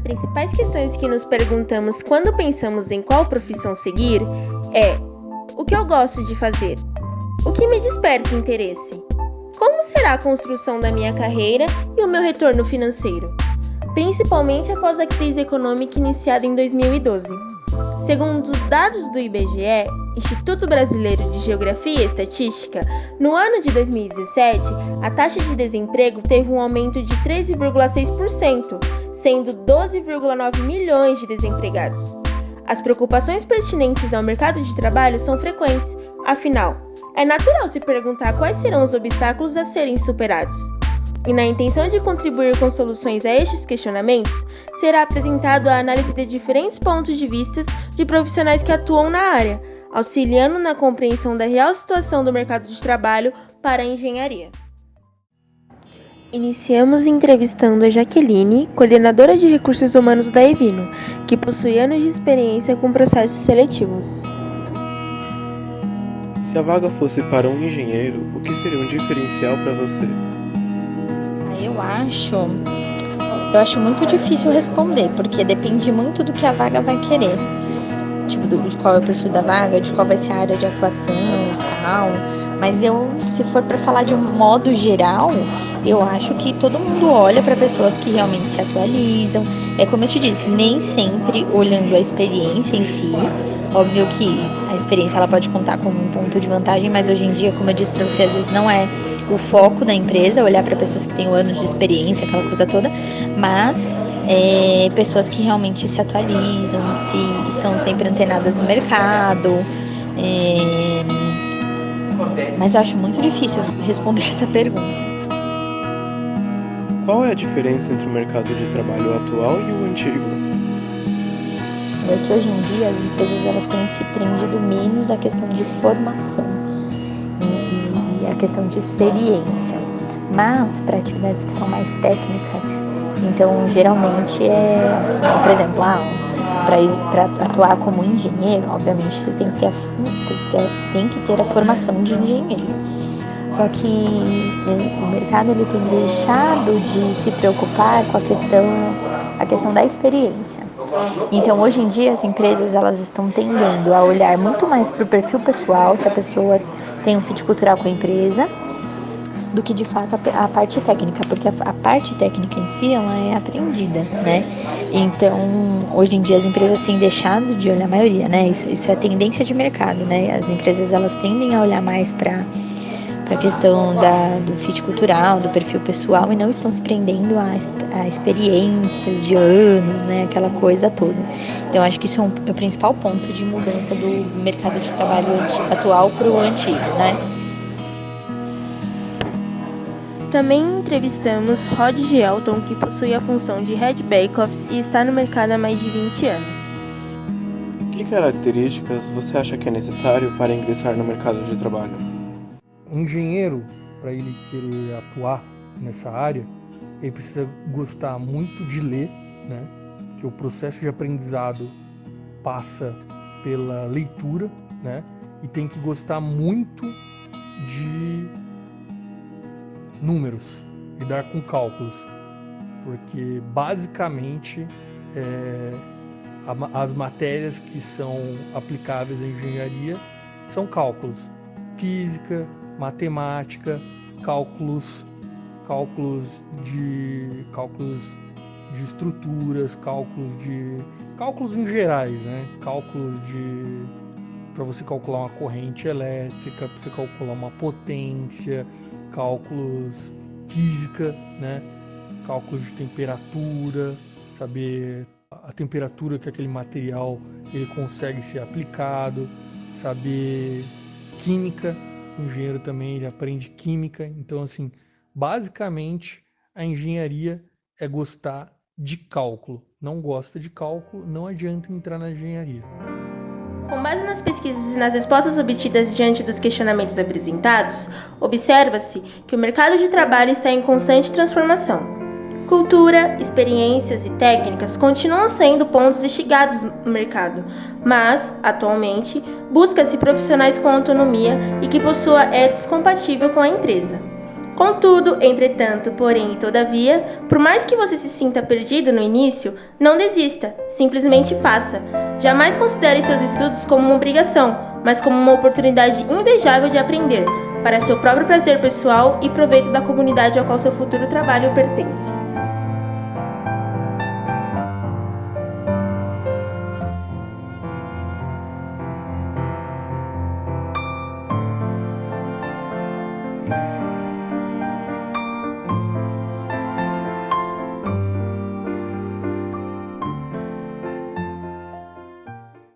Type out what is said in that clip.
principais questões que nos perguntamos quando pensamos em qual profissão seguir é: o que eu gosto de fazer? O que me desperta interesse? Como será a construção da minha carreira e o meu retorno financeiro? Principalmente após a crise econômica iniciada em 2012. Segundo os dados do IBGE, Instituto Brasileiro de Geografia e Estatística, no ano de 2017, a taxa de desemprego teve um aumento de 13,6%, sendo 12,9 milhões de desempregados. As preocupações pertinentes ao mercado de trabalho são frequentes, afinal, é natural se perguntar quais serão os obstáculos a serem superados. E na intenção de contribuir com soluções a estes questionamentos, será apresentado a análise de diferentes pontos de vista de profissionais que atuam na área, auxiliando na compreensão da real situação do mercado de trabalho para a engenharia. Iniciamos entrevistando a Jaqueline, coordenadora de recursos humanos da Evino, que possui anos de experiência com processos seletivos. Se a vaga fosse para um engenheiro, o que seria um diferencial para você? Eu acho muito difícil responder, porque depende muito do que a vaga vai querer. Tipo, de qual é o perfil da vaga, de qual vai ser a área de atuação e tal. Mas se for para falar de um modo geral, eu acho que todo mundo olha para pessoas que realmente se atualizam. É como eu te disse, nem sempre olhando a experiência em si. Óbvio que a experiência ela pode contar como um ponto de vantagem, mas hoje em dia, como eu disse para você, às vezes não é o foco da empresa, olhar para pessoas que têm anos de experiência, aquela coisa toda, mas pessoas que realmente se atualizam, estão sempre antenadas no mercado. Mas eu acho muito difícil responder essa pergunta. Qual é a diferença entre o mercado de trabalho atual e o antigo? É que hoje em dia as empresas elas têm se prendido menos à questão de formação e a questão de experiência, mas para atividades que são mais técnicas, então geralmente por exemplo, para atuar como engenheiro, obviamente você tem que ter a formação de engenheiro. Só que o mercado ele tem deixado de se preocupar com a questão da experiência. Então, hoje em dia, as empresas elas estão tendendo a olhar muito mais para o perfil pessoal, se a pessoa tem um fit cultural com a empresa, do que de fato a parte técnica, porque a parte técnica em si ela é aprendida, né? Então, hoje em dia as empresas têm deixado de olhar, a maioria, né? Isso é tendência de mercado, né? As empresas elas tendem a olhar mais para a questão do fit cultural, do perfil pessoal, e não estão se prendendo a experiências de anos, né, aquela coisa toda. Então, acho que isso é o principal ponto de mudança do mercado de trabalho atual para o antigo, né? Também entrevistamos Rod Gelton, que possui a função de Head Back-Office e está no mercado há mais de 20 anos. Que características você acha que é necessário para ingressar no mercado de trabalho? Um engenheiro, para ele querer atuar nessa área, ele precisa gostar muito de ler, né? Que o processo de aprendizado passa pela leitura, né? E tem que gostar muito de números, lidar com cálculos, porque basicamente as matérias que são aplicáveis à engenharia são cálculos, física, matemática, cálculos de estruturas, cálculos em gerais, né? Cálculos para você calcular uma corrente elétrica, para você calcular uma potência, cálculos física, né? Cálculos de temperatura, saber a temperatura que aquele material ele consegue ser aplicado, saber química. O engenheiro também ele aprende química, então assim, basicamente a engenharia é gostar de cálculo. Não gosta de cálculo, não adianta entrar na engenharia. Com base nas pesquisas e nas respostas obtidas diante dos questionamentos apresentados, observa-se que o mercado de trabalho está em constante transformação. Cultura, experiências e técnicas continuam sendo pontos instigados no mercado, mas, atualmente, busca-se profissionais com autonomia e que possua ethos compatível com a empresa. Contudo, entretanto, porém e todavia, por mais que você se sinta perdido no início, não desista, simplesmente faça. Jamais considere seus estudos como uma obrigação, mas como uma oportunidade invejável de aprender, para seu próprio prazer pessoal e proveito da comunidade ao qual seu futuro trabalho pertence.